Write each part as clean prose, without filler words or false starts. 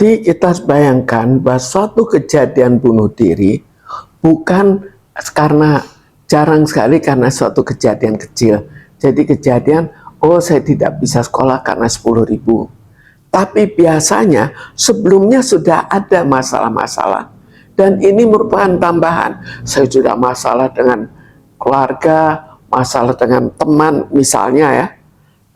Jadi kita harus bayangkan bahwa suatu kejadian bunuh diri bukan karena jarang sekali karena suatu kejadian kecil. Jadi kejadian, oh saya tidak bisa sekolah karena 10.000. Tapi biasanya sebelumnya sudah ada masalah-masalah. Dan ini merupakan tambahan. Saya sudah masalah dengan keluarga, masalah dengan teman misalnya ya.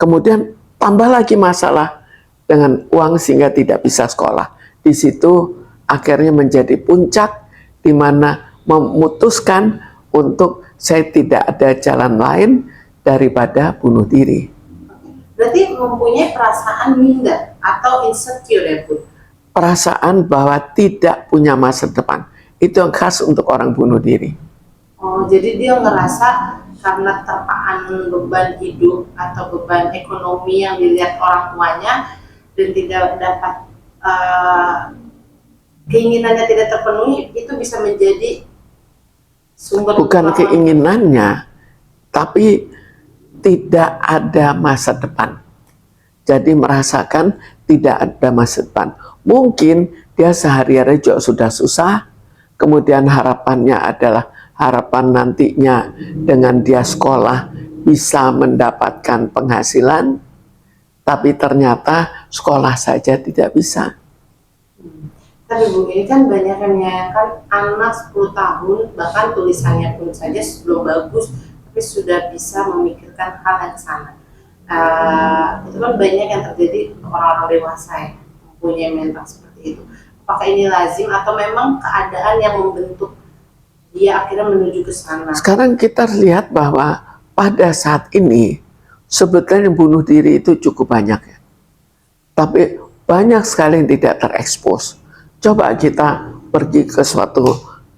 Kemudian tambah lagi masalah dengan uang sehingga tidak bisa sekolah. Di situ akhirnya menjadi puncak di mana memutuskan untuk saya tidak ada jalan lain daripada bunuh diri. Berarti mempunyai perasaan minder atau insecure ya Bu? Perasaan bahwa tidak punya masa depan. Itu yang khas untuk orang bunuh diri. Oh, jadi dia ngerasa karena terpaan beban hidup atau beban ekonomi yang dilihat orang tuanya dan tidak dapat keinginannya tidak terpenuhi, itu bisa menjadi sumber bukan keinginannya, tapi tidak ada masa depan. Jadi merasakan tidak ada masa depan. Mungkin dia sehari-hari juga sudah susah, kemudian harapannya adalah harapan nantinya dengan dia sekolah bisa mendapatkan penghasilan, tapi ternyata sekolah saja tidak bisa. Tapi Bu, ini kan banyak yang menyayangkan anak 10 tahun, bahkan tulisannya pun saja belum bagus, tapi sudah bisa memikirkan hal yang kesana. Itu kan banyak yang terjadi untuk orang-orang dewasa yang mempunyai mental seperti itu. Apakah ini lazim atau memang keadaan yang membentuk dia akhirnya menuju ke sana? Sekarang kita lihat bahwa pada saat ini sebetulnya bunuh diri itu cukup banyak ya. Tapi banyak sekali yang tidak terekspos. Coba kita pergi ke suatu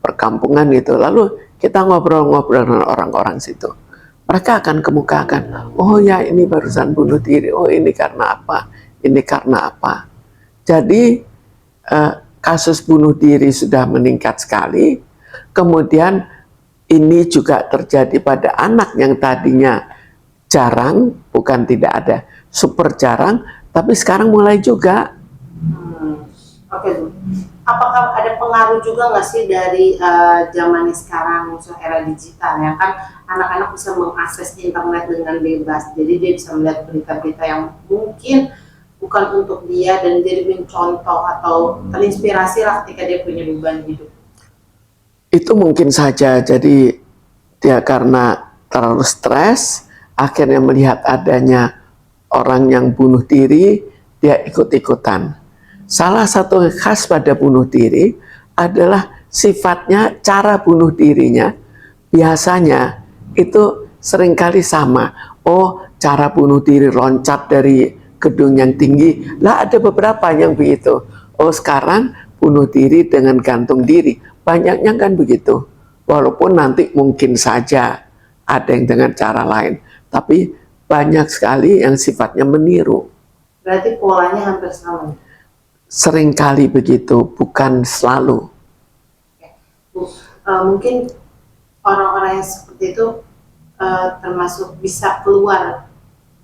perkampungan itu, lalu kita ngobrol-ngobrol dengan orang-orang situ. Mereka akan kemukakan, oh ya ini barusan bunuh diri, oh ini karena apa, ini karena apa. Jadi kasus bunuh diri sudah meningkat sekali, kemudian ini juga terjadi pada anak yang tadinya jarang, bukan tidak ada, super jarang, tapi sekarang mulai juga. Oke Bu, apakah ada pengaruh juga nggak sih dari zamannya sekarang, misalnya era digital ya kan, anak-anak bisa mengakses internet dengan bebas, jadi dia bisa melihat berita-berita yang mungkin bukan untuk dia dan jadi mencontoh atau terinspirasi lah ketika dia punya beban hidup. Itu mungkin saja, jadi dia karena terlalu stres, akhirnya melihat adanya orang yang bunuh diri, dia ikut-ikutan. Salah satu yang khas pada bunuh diri adalah sifatnya, cara bunuh dirinya biasanya itu seringkali sama. Oh, cara bunuh diri loncat dari gedung yang tinggi, lah ada beberapa yang begitu. Oh, sekarang bunuh diri dengan gantung diri, banyaknya kan begitu. Walaupun nanti mungkin saja ada yang dengan cara lain, tapi banyak sekali yang sifatnya meniru. Berarti polanya hampir sama. Seringkali begitu, bukan selalu. Bu, mungkin orang-orang yang seperti itu termasuk bisa keluar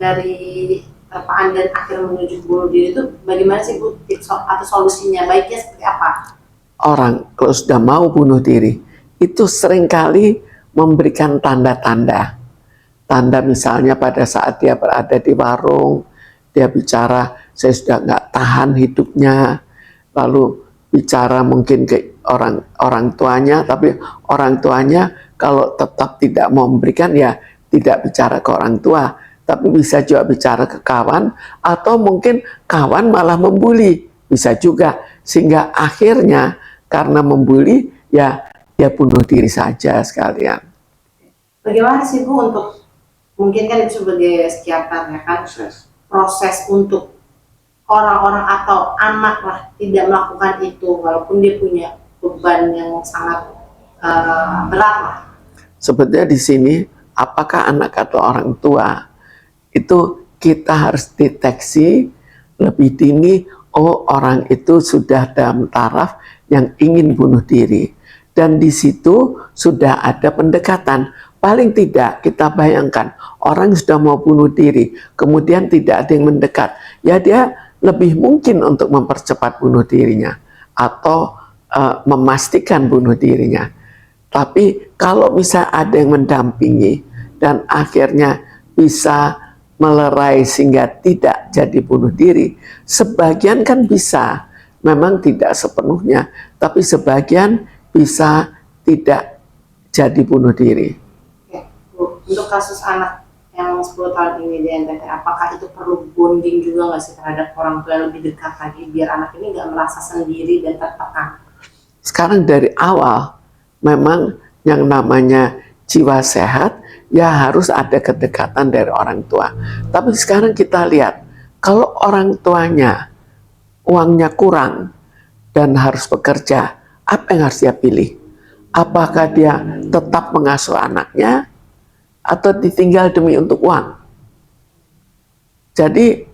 dari terpaan dan akhirnya menuju bunuh diri, itu bagaimana sih Bu tips atau solusinya, baiknya seperti apa? Orang kalau sudah mau bunuh diri itu seringkali memberikan tanda-tanda. Tanda misalnya pada saat dia berada di warung, dia bicara, saya sudah nggak tahan hidupnya, lalu bicara mungkin ke orang tuanya, tapi orang tuanya kalau tetap tidak mau memberikan ya tidak bicara ke orang tua, tapi bisa juga bicara ke kawan, atau mungkin kawan malah membuli, bisa juga, sehingga akhirnya karena membuli ya dia bunuh diri saja sekalian. Bagaimana sih Bu untuk, mungkin kan itu sebagai psikiater ya kan, proses untuk orang-orang atau anak lah tidak melakukan itu walaupun dia punya beban yang sangat berat lah. Sebetulnya di sini apakah anak atau orang tua itu kita harus deteksi lebih dini. Oh, orang itu sudah dalam taraf yang ingin bunuh diri, dan di situ sudah ada pendekatan. Paling tidak kita bayangkan orang sudah mau bunuh diri, kemudian tidak ada yang mendekat, ya dia lebih mungkin untuk mempercepat bunuh dirinya atau memastikan bunuh dirinya. Tapi kalau misal ada yang mendampingi dan akhirnya bisa melerai sehingga tidak jadi bunuh diri, sebagian kan bisa, memang tidak sepenuhnya, tapi sebagian bisa tidak jadi bunuh diri. Oke, Bu, untuk kasus anak yang 10 tahun ini di NTT, apakah itu perlu bonding juga nggak sih terhadap orang tua yang lebih dekat lagi, biar anak ini nggak merasa sendiri dan tertekan? Sekarang dari awal, memang yang namanya jiwa sehat, ya harus ada kedekatan dari orang tua. Tapi sekarang kita lihat, kalau orang tuanya uangnya kurang dan harus bekerja, apa yang harus dia pilih? Apakah dia tetap mengasuh anaknya atau ditinggal demi untuk uang? Jadi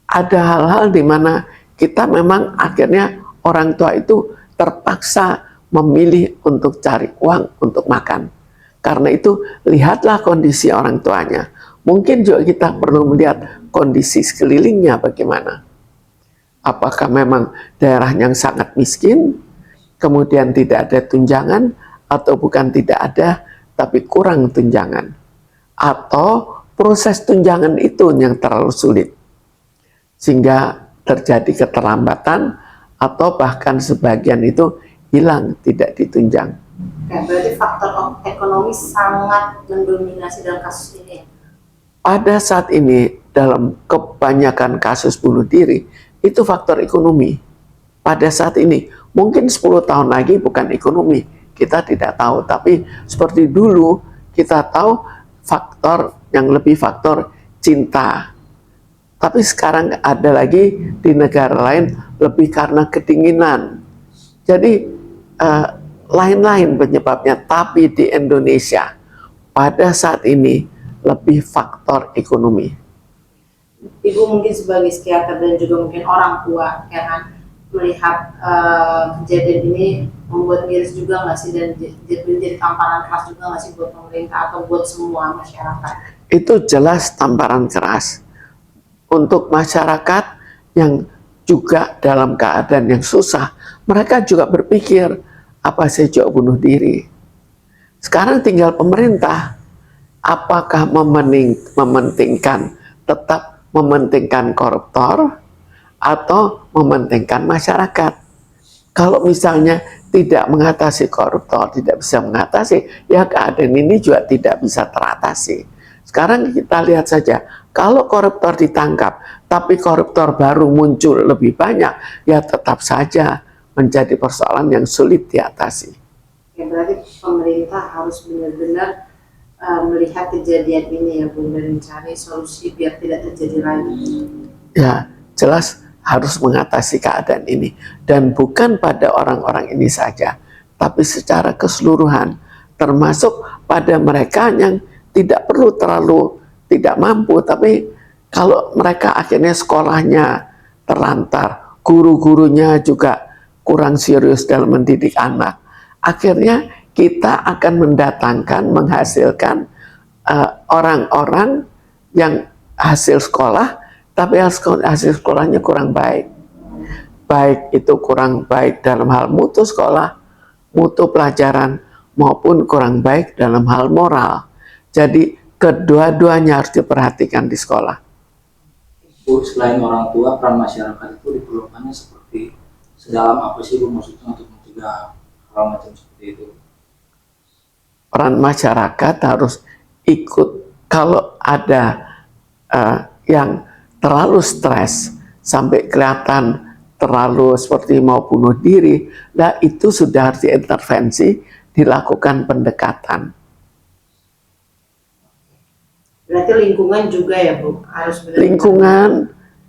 ada hal-hal di mana kita memang akhirnya orang tua itu terpaksa memilih untuk cari uang untuk makan. Karena itu lihatlah kondisi orang tuanya. Mungkin juga kita perlu melihat kondisi sekelilingnya bagaimana. Apakah memang daerah yang sangat miskin, kemudian tidak ada tunjangan, atau bukan tidak ada, tapi kurang tunjangan. Atau proses tunjangan itu yang terlalu sulit, sehingga terjadi keterlambatan, atau bahkan sebagian itu hilang, tidak ditunjang. Oke, berarti faktor ekonomi sangat mendominasi dalam kasus ini. Pada saat ini, dalam kebanyakan kasus bunuh diri, itu faktor ekonomi. Pada saat ini, mungkin 10 tahun lagi bukan ekonomi, kita tidak tahu. Tapi seperti dulu, kita tahu faktor yang lebih faktor cinta. Tapi sekarang ada lagi di negara lain lebih karena kedinginan. Jadi lain-lain penyebabnya. Tapi di Indonesia pada saat ini lebih faktor ekonomi. Ibu mungkin sebagai psikiater dan juga mungkin orang tua ya kan, melihat kejadian ini membuat miris juga nggak sih, dan jadi tamparan keras juga nggak sih buat pemerintah atau buat semua masyarakat? Itu jelas tamparan keras untuk masyarakat yang juga dalam keadaan yang susah. Mereka juga berpikir, apa saya juga bunuh diri? Sekarang tinggal pemerintah, apakah tetap mementingkan koruptor atau mementingkan masyarakat. Kalau misalnya tidak mengatasi koruptor, tidak bisa mengatasi, ya keadaan ini juga tidak bisa teratasi. Sekarang kita lihat saja, kalau koruptor ditangkap, tapi koruptor baru muncul lebih banyak, ya tetap saja menjadi persoalan yang sulit diatasi. Ya, berarti pemerintah harus benar-benar melihat kejadian ini ya Bu, dan mencari solusi biar tidak terjadi lagi. Ya, jelas harus mengatasi keadaan ini. Dan bukan pada orang-orang ini saja, tapi secara keseluruhan, termasuk pada mereka yang tidak perlu terlalu tidak mampu, tapi kalau mereka akhirnya sekolahnya terlantar, guru-gurunya juga kurang serius dalam mendidik anak, akhirnya kita akan menghasilkan orang-orang yang hasil sekolah, tapi hasil sekolahnya kurang baik. Baik itu kurang baik dalam hal mutu sekolah, mutu pelajaran, maupun kurang baik dalam hal moral. Jadi kedua-duanya harus diperhatikan di sekolah. Bu, selain orang tua, peran masyarakat itu diperlukannya seperti sedalam apa sih Bu, maksudnya untuk mencegah hal macam seperti itu? Peran masyarakat harus ikut. Kalau ada yang terlalu stres sampai kelihatan terlalu seperti mau bunuh diri, nah itu sudah harus diintervensi, dilakukan pendekatan. Berarti lingkungan juga ya Bu, harus benar-benar. Lingkungan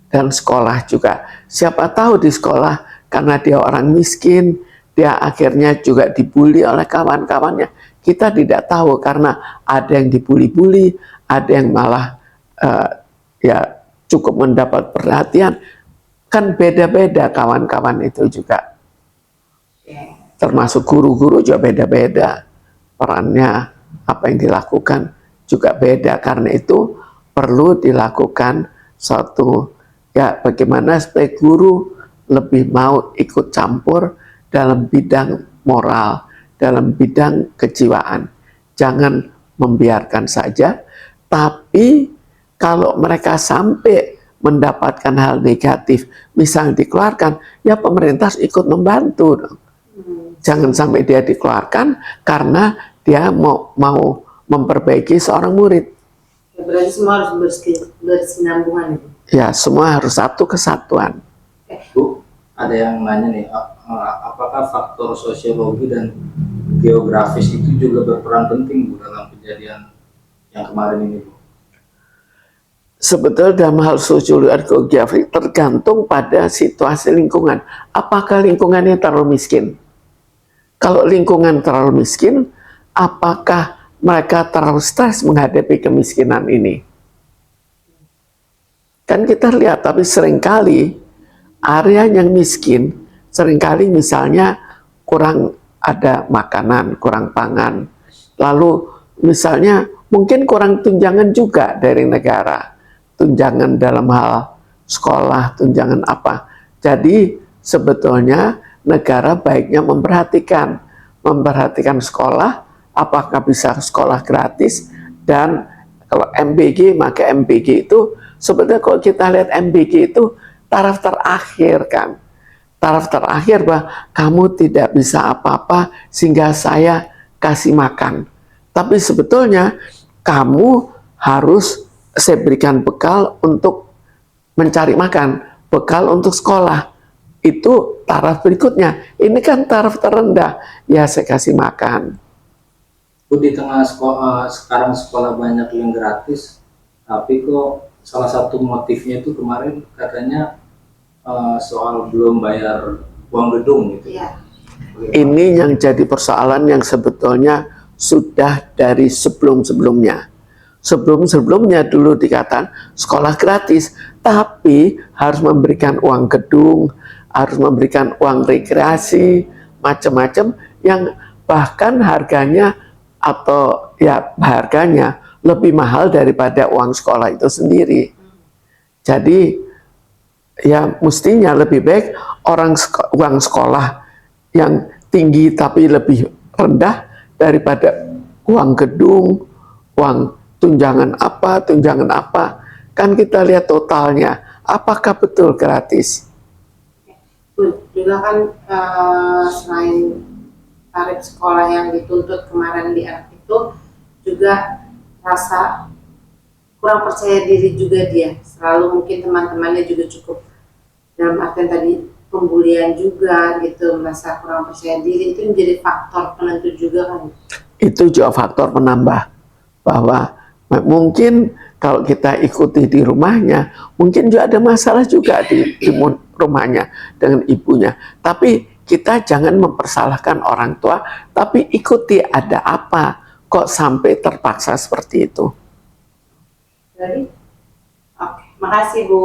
dan sekolah juga. Siapa tahu di sekolah karena dia orang miskin, dia akhirnya juga dibully oleh kawan-kawannya. Kita tidak tahu karena ada yang dibully-bully, ada yang malah ya cukup mendapat perhatian. Kan beda-beda kawan-kawan itu juga. Termasuk guru-guru juga beda-beda. Perannya, apa yang dilakukan juga beda. Karena itu perlu dilakukan suatu ya bagaimana supaya guru lebih mau ikut campur dalam bidang moral, dalam bidang kejiwaan. Jangan membiarkan saja, tapi kalau mereka sampai mendapatkan hal negatif, misalnya dikeluarkan, ya pemerintah ikut membantu dong. Jangan sampai dia dikeluarkan karena dia mau memperbaiki seorang murid. Ya, berarti semua harus berkesinambungan itu. Ya, semua harus satu kesatuan. Bu, ada yang nanya nih, apakah faktor sosiologi dan geografis itu juga berperan penting Bu dalam kejadian yang kemarin ini Bu? Sebetulnya dalam hal sosiologi dan geografi tergantung pada situasi lingkungan. Apakah lingkungannya terlalu miskin? Kalau lingkungan terlalu miskin, apakah mereka terlalu stres menghadapi kemiskinan ini? Kan kita lihat, tapi seringkali area yang miskin, seringkali misalnya kurang ada makanan, kurang pangan. Lalu misalnya mungkin kurang tunjangan juga dari negara. Tunjangan dalam hal sekolah, tunjangan apa. Jadi sebetulnya negara baiknya memperhatikan sekolah, apakah bisa sekolah gratis, dan kalau MBG, maka MBG itu sebetulnya kalau kita lihat MBG itu taraf terakhir kan. Taraf terakhir bahwa kamu tidak bisa apa-apa sehingga saya kasih makan. Tapi sebetulnya kamu harus saya berikan bekal untuk mencari makan, bekal untuk sekolah. Itu taraf berikutnya. Ini kan taraf terendah. Ya saya kasih makan. Bu, di tengah sekarang sekolah banyak yang gratis, tapi kok salah satu motifnya itu kemarin katanya soal belum bayar uang gedung gitu. Iya. Ini yang jadi persoalan yang sebetulnya sudah dari sebelum-sebelumnya. Sebelum-sebelumnya dulu dikatakan sekolah gratis, tapi harus memberikan uang gedung, harus memberikan uang rekreasi, macam-macam yang bahkan harganya atau ya harganya lebih mahal daripada uang sekolah itu sendiri. Jadi ya mestinya lebih baik uang sekolah yang tinggi tapi lebih rendah daripada uang gedung, uang tunjangan apa. Kan kita lihat totalnya, apakah betul gratis? Juga kan selain tarif sekolah yang dituntut kemarin di anak itu, juga rasa kurang percaya diri juga dia. Selalu mungkin teman-temannya juga cukup dalam artian tadi pembulian juga gitu, merasa kurang percaya diri, itu menjadi faktor penentu juga kan. Itu juga faktor penambah bahwa mungkin kalau kita ikuti di rumahnya, mungkin juga ada masalah juga di rumahnya dengan ibunya. Tapi kita jangan mempersalahkan orang tua, tapi ikuti ada apa kok sampai terpaksa seperti itu. Jadi, oke, makasih Bu